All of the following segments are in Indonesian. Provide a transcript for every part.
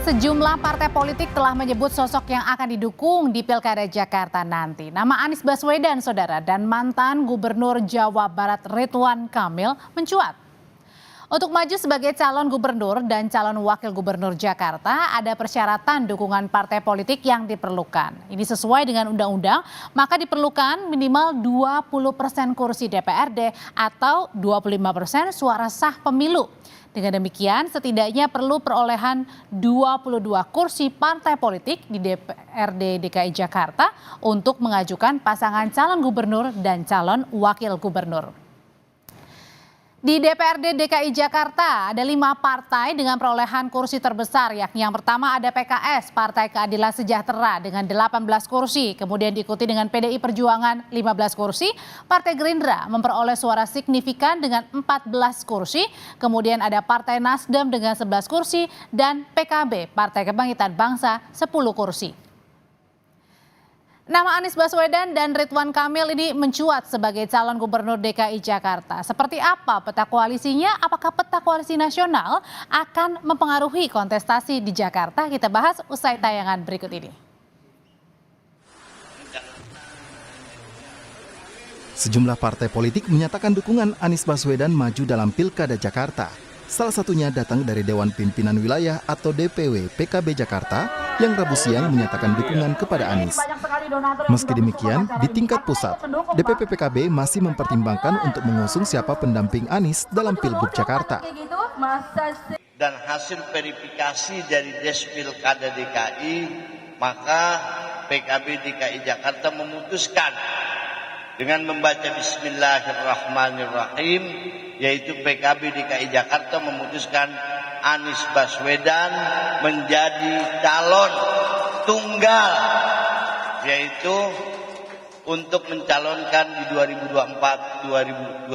Sejumlah partai politik telah menyebut sosok yang akan didukung di Pilkada Jakarta nanti. Nama Anies Baswedan, saudara, dan mantan Gubernur Jawa Barat Ridwan Kamil mencuat. Untuk maju sebagai calon gubernur dan calon wakil gubernur Jakarta, ada persyaratan dukungan partai politik yang diperlukan. Ini sesuai dengan undang-undang, maka diperlukan minimal 20% kursi DPRD atau 25% suara sah pemilu. Dengan demikian, setidaknya perlu perolehan 22 kursi partai politik di DPRD DKI Jakarta untuk mengajukan pasangan calon gubernur dan calon wakil gubernur. Di DPRD DKI Jakarta ada 5 partai dengan perolehan kursi terbesar, yakni yang pertama ada PKS, Partai Keadilan Sejahtera dengan 18 kursi, kemudian diikuti dengan PDI Perjuangan 15 kursi, Partai Gerindra memperoleh suara signifikan dengan 14 kursi, kemudian ada Partai Nasdem dengan 11 kursi, dan PKB, Partai Kebangkitan Bangsa 10 kursi. Nama Anies Baswedan dan Ridwan Kamil ini mencuat sebagai calon gubernur DKI Jakarta. Seperti apa peta koalisinya? Apakah peta koalisi nasional akan mempengaruhi kontestasi di Jakarta? Kita bahas usai tayangan berikut ini. Sejumlah partai politik menyatakan dukungan Anies Baswedan maju dalam Pilkada Jakarta. Salah satunya datang dari Dewan Pimpinan Wilayah atau DPW PKB Jakarta yang Rabu siang menyatakan dukungan kepada Anies. Meski demikian, di tingkat pusat, DPP PKB masih mempertimbangkan untuk mengusung siapa pendamping Anies dalam Pilgub Jakarta. Dan hasil verifikasi dari Despilkada DKI, maka PKB DKI Jakarta memutuskan dengan membaca Bismillahirrahmanirrahim, yaitu PKB DKI Jakarta memutuskan Anies Baswedan menjadi calon tunggal, yaitu untuk mencalonkan di 2024-2029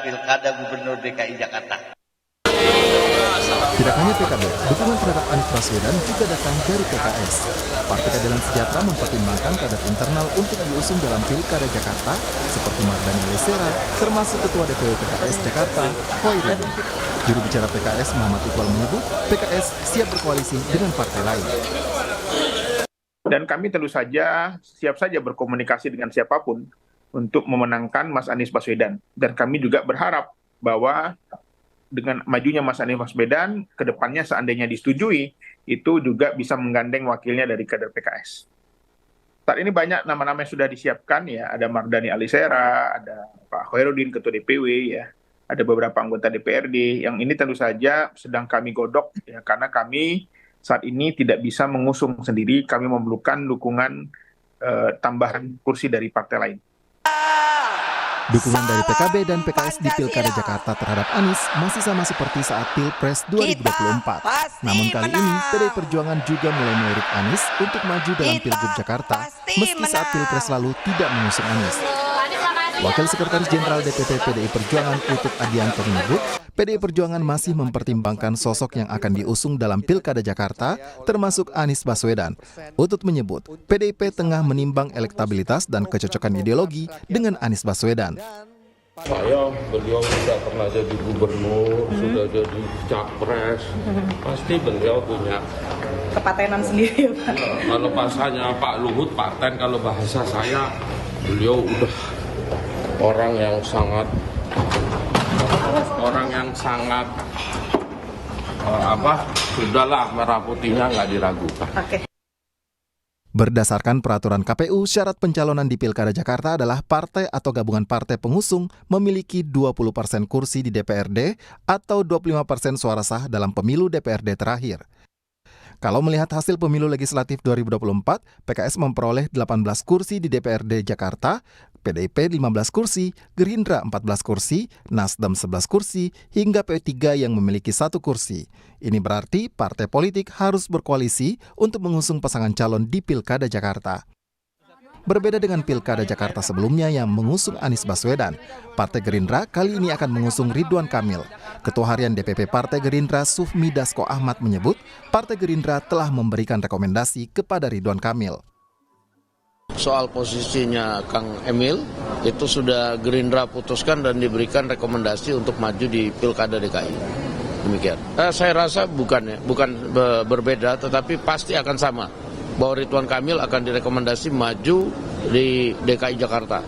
Pilkada Gubernur DKI Jakarta. Tidak hanya PKB, dukungan terhadap Anies Baswedan juga datang dari PKS. Partai Keadilan Sejahtera mempertimbangkan kader internal untuk diusung dalam Pilkada Jakarta, seperti Mardhani Alisera, termasuk Ketua DPW PKS Jakarta, Hoirudin. Juru bicara PKS Muhammad Iqbal menyebut PKS siap berkoalisi dengan partai lain. Dan kami tentu saja siap saja berkomunikasi dengan siapapun untuk memenangkan Mas Anies Baswedan. Dan kami juga berharap bahwa dengan majunya Mas Anies Baswedan, ke depannya seandainya disetujui, itu juga bisa menggandeng wakilnya dari kader PKS. Saat ini banyak nama-nama yang sudah disiapkan, ya, ada Mardhani Alisera, ada Pak Hoirudin, Ketua DPW, ya, ada beberapa anggota DPRD, yang ini tentu saja sedang kami godok, ya, karena kami saat ini tidak bisa mengusung sendiri, kami memerlukan dukungan tambahan kursi dari partai lain. Dukungan dari PKB dan PKS di Pilkada Jakarta terhadap Anies masih sama seperti saat Pilpres 2024. Namun kali ini PDI Perjuangan juga mulai melirik Anies untuk maju dalam Pilgub Jakarta, meski saat Pilpres lalu tidak mengusung Anies. Wakil Sekretaris Jenderal DPP PDI Perjuangan Utut Adianto menyebut, PDI Perjuangan masih mempertimbangkan sosok yang akan diusung dalam Pilkada Jakarta, termasuk Anies Baswedan. Utut menyebut, PDIP tengah menimbang elektabilitas dan kecocokan ideologi dengan Anies Baswedan. Beliau sudah pernah jadi gubernur, sudah jadi capres, pasti beliau punya kepatenan sendiri, Pak. Kalau bahasanya Pak Luhut, paten, kalau bahasa saya, beliau udah orang yang sangat sudahlah, merah putihnya nggak diragukan. Berdasarkan peraturan KPU, syarat pencalonan di Pilkada Jakarta adalah partai atau gabungan partai pengusung memiliki 20% kursi di DPRD atau 25% suara sah dalam pemilu DPRD terakhir. Kalau melihat hasil pemilu legislatif 2024, PKS memperoleh 18 kursi di DPRD Jakarta, PDIP 15 kursi, Gerindra 14 kursi, Nasdem 11 kursi, hingga P3 yang memiliki 1 kursi. Ini berarti partai politik harus berkoalisi untuk mengusung pasangan calon di Pilkada Jakarta. Berbeda dengan Pilkada Jakarta sebelumnya yang mengusung Anies Baswedan, Partai Gerindra kali ini akan mengusung Ridwan Kamil. Ketua Harian DPP Partai Gerindra Sufmi Dasko Ahmad menyebut, Partai Gerindra telah memberikan rekomendasi kepada Ridwan Kamil. Soal posisinya Kang Emil, itu sudah Gerindra putuskan dan diberikan rekomendasi untuk maju di Pilkada DKI. Demikian. Saya rasa bukan berbeda, tetapi pasti akan sama. Bahwa Ridwan Kamil akan direkomendasi maju di DKI Jakarta.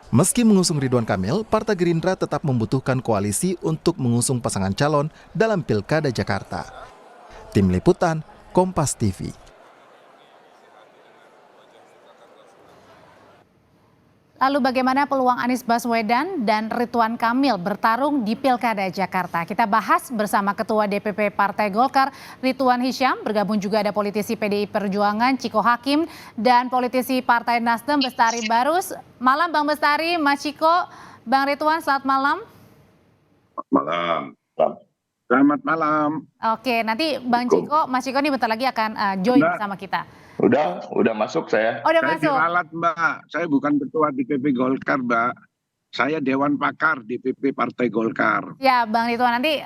Meski mengusung Ridwan Kamil, Partai Gerindra tetap membutuhkan koalisi untuk mengusung pasangan calon dalam Pilkada Jakarta. Tim Liputan, Kompas TV. Lalu bagaimana peluang Anies Baswedan dan Ridwan Kamil bertarung di Pilkada Jakarta? Kita bahas bersama Ketua DPP Partai Golkar, Ridwan Hisyam. Bergabung juga ada politisi PDI Perjuangan, Ciko Hakim, dan politisi Partai Nasdem, Bestari Barus. Malam Bang Bestari, Mas Ciko, Bang Ridwan, selamat malam. Malam. Selamat malam. Oke, nanti Bang Ciko, Mas Ciko ini bentar lagi akan join bersama kita. Udah masuk saya. Oh, udah Saya masuk. diralat, Mbak. Saya bukan ketua DPP Golkar, Mbak. Saya Dewan Pakar DPP Partai Golkar. Ya, Bang Ridwan, nanti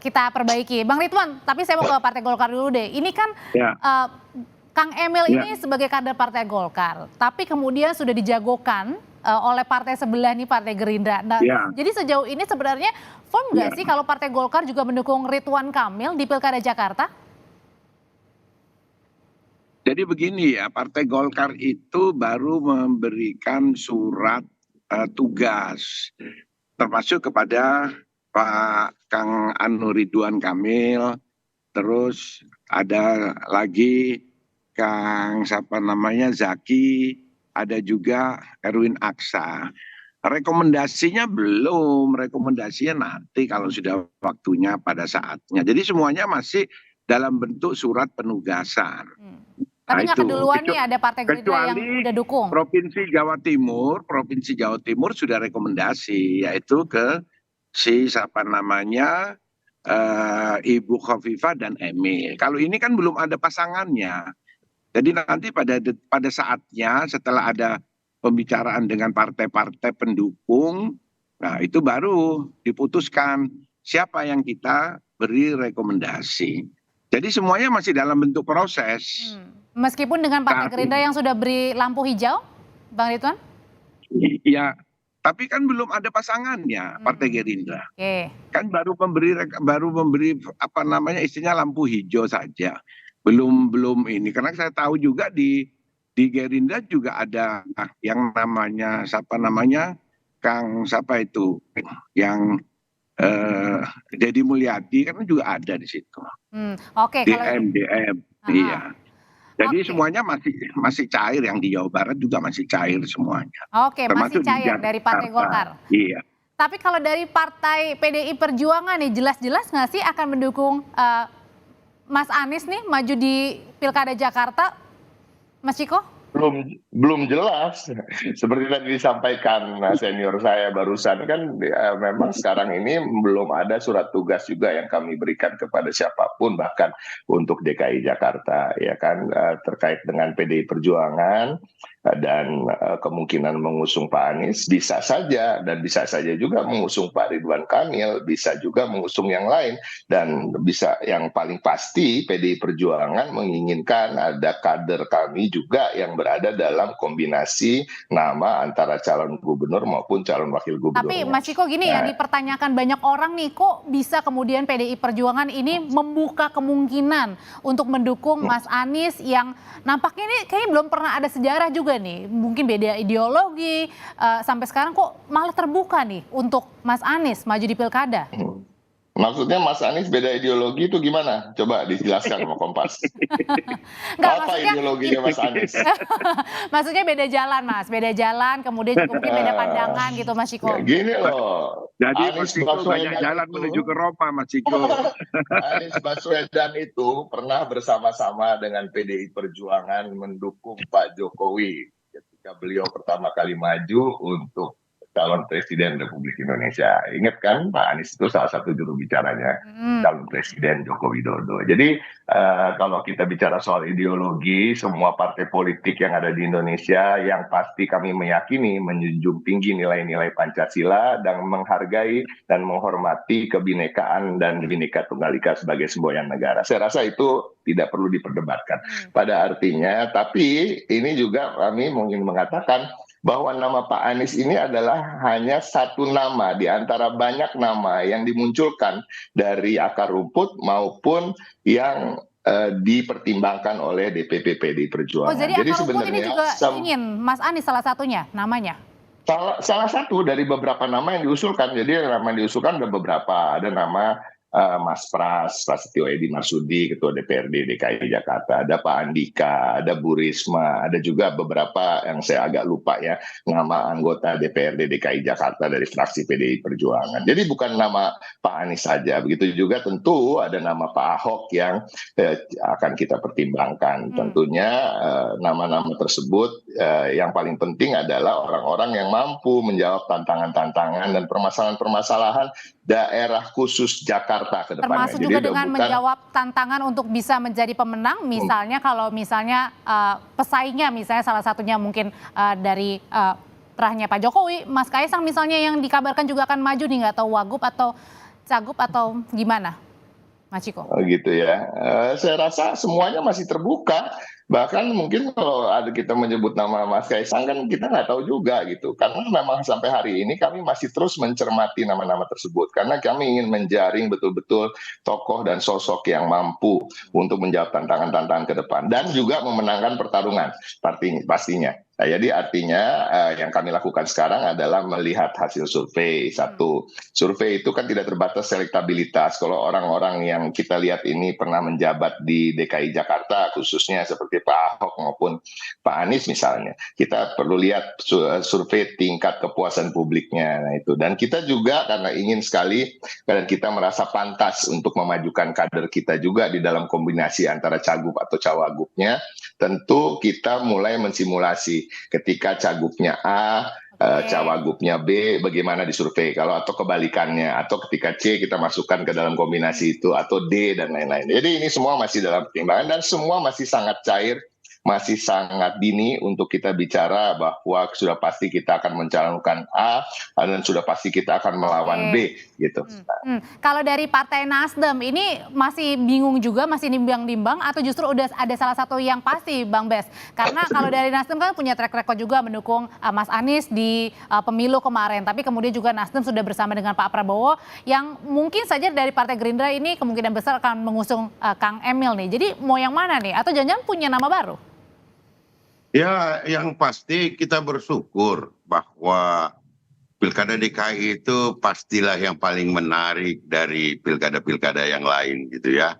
kita perbaiki. Bang Ridwan, tapi saya mau ke Partai Golkar dulu deh. Ini kan Ya. Kang Emil ini sebagai kader Partai Golkar, tapi kemudian sudah dijagokan oleh partai sebelah nih, Partai Gerindra. Nah, jadi sejauh ini sebenarnya firm nggak sih kalau Partai Golkar juga mendukung Ridwan Kamil di Pilkada Jakarta? Jadi begini ya, Partai Golkar itu baru memberikan surat tugas, termasuk kepada Pak Kang Ridwan Kamil, terus ada lagi Kang Zaki, ada juga Erwin Aksa. Rekomendasinya belum, rekomendasinya nanti kalau sudah waktunya pada saatnya. Jadi semuanya masih dalam bentuk surat penugasan. Tapi nggak keduluan nih ada Partai Gerindra yang udah dukung. Provinsi Jawa Timur sudah rekomendasi, yaitu ke Ibu Khofifah dan Emil. Kalau ini kan belum ada pasangannya. Jadi nanti pada saatnya setelah ada pembicaraan dengan partai-partai pendukung, nah itu baru diputuskan siapa yang kita beri rekomendasi. Jadi semuanya masih dalam bentuk proses. Meskipun dengan Partai Gerindra yang sudah beri lampu hijau, Bang Ridwan? Iya, tapi kan belum ada pasangannya Partai Gerindra. Kan baru memberi istilahnya lampu hijau saja. Belum ini, karena saya tahu juga di Gerindra juga ada yang namanya yang Deddy Mulyadi kan juga ada di situ. Oke, DM, iya. Jadi semuanya masih cair, yang di Jawa Barat juga masih cair semuanya. Oke, masih cair dari Partai Golkar. Iya. Tapi kalau dari Partai PDI Perjuangan nih, jelas-jelas nggak sih akan mendukung Mas Anies nih maju di Pilkada Jakarta, Mas Ciko? Belum jelas. Seperti tadi disampaikan senior saya barusan kan, memang sekarang ini belum ada surat tugas juga yang kami berikan kepada siapapun, bahkan untuk DKI Jakarta ya kan, terkait dengan PDI Perjuangan dan kemungkinan mengusung Pak Anies bisa saja, dan bisa saja juga mengusung Pak Ridwan Kamil, bisa juga mengusung yang lain, dan bisa yang paling pasti PDI Perjuangan menginginkan ada kader kami juga yang berada dalam kombinasi nama antara calon gubernur maupun calon wakil gubernur. Tapi Mas Ciko gini, yang dipertanyakan banyak orang nih, kok bisa kemudian PDI Perjuangan ini membuka kemungkinan untuk mendukung Mas Anies yang nampaknya ini kayaknya belum pernah ada sejarah juga nih, mungkin beda ideologi, sampai sekarang kok malah terbuka nih untuk Mas Anies maju di Pilkada. Maksudnya Mas Anies beda ideologi itu gimana? Coba dijelaskan sama Kompas. Apa ideologinya Mas Anies? Maksudnya beda jalan, Mas. Beda jalan, kemudian juga mungkin beda pandangan gitu, Mas Ciko. Ya, gini loh. Jadi Mas Ciko banyak jalan menuju ke Roma, Mas Ciko. Anies Baswedan itu pernah bersama-sama dengan PDI Perjuangan mendukung Pak Jokowi ketika beliau pertama kali maju untuk calon presiden Republik Indonesia. Ingat kan, Pak Anies itu salah satu juru bicaranya calon presiden Joko Widodo. Jadi kalau kita bicara soal ideologi, semua partai politik yang ada di Indonesia yang pasti kami meyakini menjunjung tinggi nilai-nilai Pancasila dan menghargai dan menghormati kebinekaan dan Bhinneka Tunggal Ika sebagai semboyan negara. Saya rasa itu tidak perlu diperdebatkan. Pada artinya, tapi ini juga kami ingin mengatakan bahwa nama Pak Anies ini adalah hanya satu nama di antara banyak nama yang dimunculkan dari akar rumput maupun yang dipertimbangkan oleh DPP PDI Oh, Perjuangan. jadi akar rumput ini juga ingin Mas Anies salah satunya namanya? Salah satu dari beberapa nama yang diusulkan. Jadi nama yang diusulkan ada beberapa. Ada nama Mas Prasetyo Edy Marsudi, Ketua DPRD DKI Jakarta. Ada Pak Andika, ada Bu Risma, ada juga beberapa yang saya agak lupa ya, nama anggota DPRD DKI Jakarta dari fraksi PDI Perjuangan. Jadi bukan nama Pak Anies saja. Begitu juga tentu ada nama Pak Ahok yang akan kita pertimbangkan. Tentunya nama-nama tersebut yang paling penting adalah orang-orang yang mampu menjawab tantangan-tantangan dan permasalahan-permasalahan daerah khusus Jakarta ke depannya. Termasuk juga dengan menjawab tantangan untuk bisa menjadi pemenang, misalnya kalau misalnya pesaingnya, misalnya salah satunya mungkin dari terahnya Pak Jokowi, Mas Kaisang misalnya yang dikabarkan juga akan maju nih, nggak tahu Wagub atau Cagup atau gimana, Mas Ciko? Gitu ya. Saya rasa semuanya masih terbuka. Bahkan mungkin kalau ada kita menyebut nama Mas Kaisang kan kita nggak tahu juga gitu. Karena memang sampai hari ini kami masih terus mencermati nama-nama tersebut. Karena kami ingin menjaring betul-betul tokoh dan sosok yang mampu untuk menjawab tantangan-tantangan ke depan. Dan juga memenangkan pertarungan pastinya. Nah, jadi artinya yang kami lakukan sekarang adalah melihat hasil survei. Satu, survei itu kan tidak terbatas elektabilitas. Kalau orang-orang yang kita lihat ini pernah menjabat di DKI Jakarta, khususnya seperti Pak Ahok maupun Pak Anies misalnya, kita perlu lihat survei tingkat kepuasan publiknya. Nah, itu. Dan kita juga karena ingin sekali dan kita merasa pantas untuk memajukan kader kita juga di dalam kombinasi antara cagup atau cawagupnya, tentu kita mulai mensimulasi ketika cagupnya A, cawagupnya B, bagaimana disurvei. Kalau atau kebalikannya, atau ketika C kita masukkan ke dalam kombinasi itu, atau D dan lain-lain. Jadi ini semua masih dalam pertimbangan dan semua masih sangat cair, masih sangat dini untuk kita bicara bahwa sudah pasti kita akan mencalonkan A dan sudah pasti kita akan melawan B gitu. Kalau dari Partai Nasdem ini masih bingung juga, masih nimbang-nimbang atau justru udah ada salah satu yang pasti, Bang Bes? Karena kalau dari Nasdem kan punya track record juga mendukung Mas Anies di pemilu kemarin, tapi kemudian juga Nasdem sudah bersama dengan Pak Prabowo yang mungkin saja dari Partai Gerindra ini kemungkinan besar akan mengusung Kang Emil nih. Jadi mau yang mana nih? Atau jangan-jangan punya nama baru? Ya, yang pasti kita bersyukur bahwa Pilkada DKI itu pastilah yang paling menarik dari pilkada-pilkada yang lain gitu ya.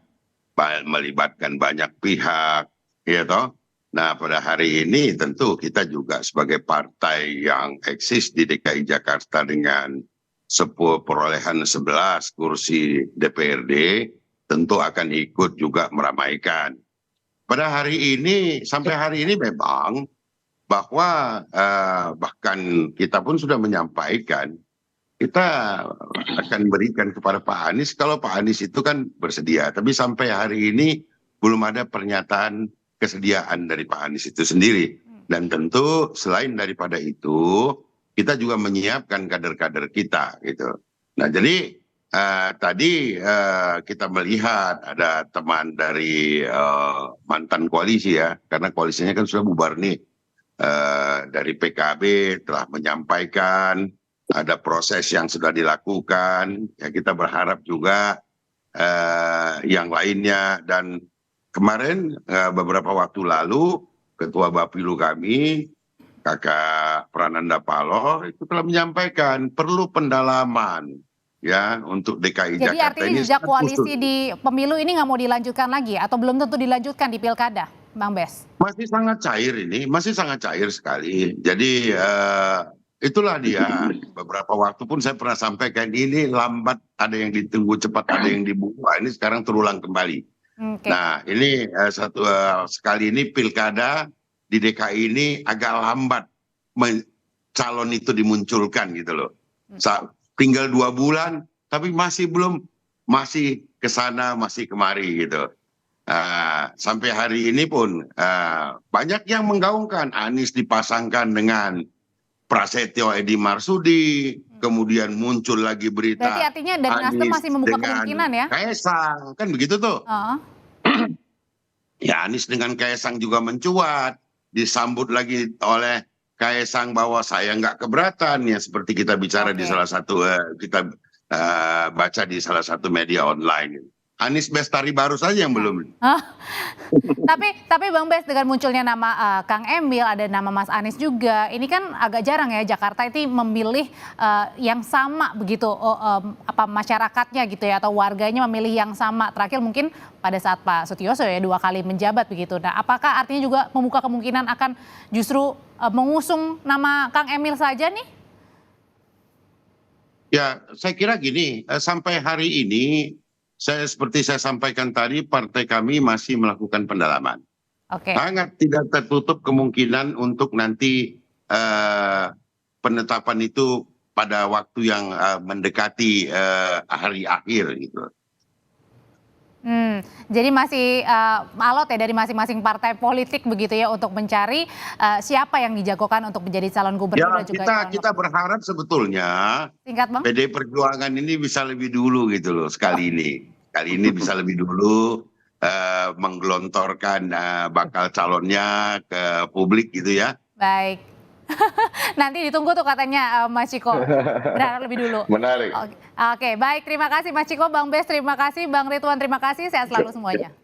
Melibatkan banyak pihak, ya toh. Nah, pada hari ini tentu kita juga sebagai partai yang eksis di DKI Jakarta dengan perolehan 11 kursi DPRD, tentu akan ikut juga meramaikan. Pada hari ini, sampai hari ini memang bahwa bahkan kita pun sudah menyampaikan kita akan berikan kepada Pak Anies kalau Pak Anies itu kan bersedia. Tapi sampai hari ini belum ada pernyataan kesediaan dari Pak Anies itu sendiri. Dan tentu selain daripada itu, kita juga menyiapkan kader-kader kita gitu. Nah, jadi tadi kita melihat ada teman dari mantan koalisi ya, karena koalisinya kan sudah bubar nih, dari PKB telah menyampaikan ada proses yang sudah dilakukan, ya kita berharap juga yang lainnya. Dan kemarin beberapa waktu lalu Ketua Bapilu kami, Kakak Prananda Paloh itu telah menyampaikan perlu pendalaman ya untuk DKI Jadi Jakarta artinya ini. jejak koalisi di pemilu ini nggak mau dilanjutkan lagi atau belum tentu dilanjutkan di pilkada, Bang Bes? Masih sangat cair ini, masih sangat cair sekali. Jadi itulah dia. Beberapa waktu pun saya pernah sampaikan ini lambat, ada yang ditunggu cepat, ada yang dibuka. Ini sekarang terulang kembali. Nah ini sekali ini pilkada di DKI ini agak lambat calon itu dimunculkan gitu loh. Tinggal 2 bulan, tapi masih ke sana, masih kemari gitu. Sampai hari ini pun banyak yang menggaungkan Anies dipasangkan dengan Prasetyo Edy Marsudi, kemudian muncul lagi berita. Berarti artinya dari Nasdem masih membuka kemungkinan ya? Kaisang, kan begitu tuh. Ya Anies dengan Kaisang juga mencuat, disambut lagi oleh Kaisang bahwa saya nggak keberatan ya seperti kita bicara di salah satu kita baca di salah satu media online. Anies Bestari baru saja yang belum. Tapi Bang Bes, dengan munculnya nama Kang Emil, ada nama Mas Anies juga. Ini kan agak jarang ya Jakarta itu memilih yang sama begitu, masyarakatnya gitu ya, atau warganya memilih yang sama. Terakhir mungkin pada saat Pak Sutioso ya 2 kali menjabat begitu. Nah, apakah artinya juga membuka kemungkinan akan justru mengusung nama Kang Emil saja nih? Ya, saya kira gini, sampai hari ini seperti saya sampaikan tadi, partai kami masih melakukan pendalaman. Sangat tidak tertutup kemungkinan untuk nanti penetapan itu pada waktu yang mendekati hari akhir gitu. Jadi masih alot ya dari masing-masing partai politik begitu ya untuk mencari siapa yang dijagokan untuk menjadi calon gubernur dan juga kita berharap sebetulnya PDI Perjuangan ini bisa lebih dulu gitu loh kali ini bisa lebih dulu menggelontorkan bakal calonnya ke publik gitu ya. Baik. Nanti ditunggu tuh katanya Mas Ciko. Berharap lebih dulu. Menarik. Oke, baik. Terima kasih Mas Ciko, Bang Bes, terima kasih, Bang Ridwan, terima kasih. Sehat selalu semuanya.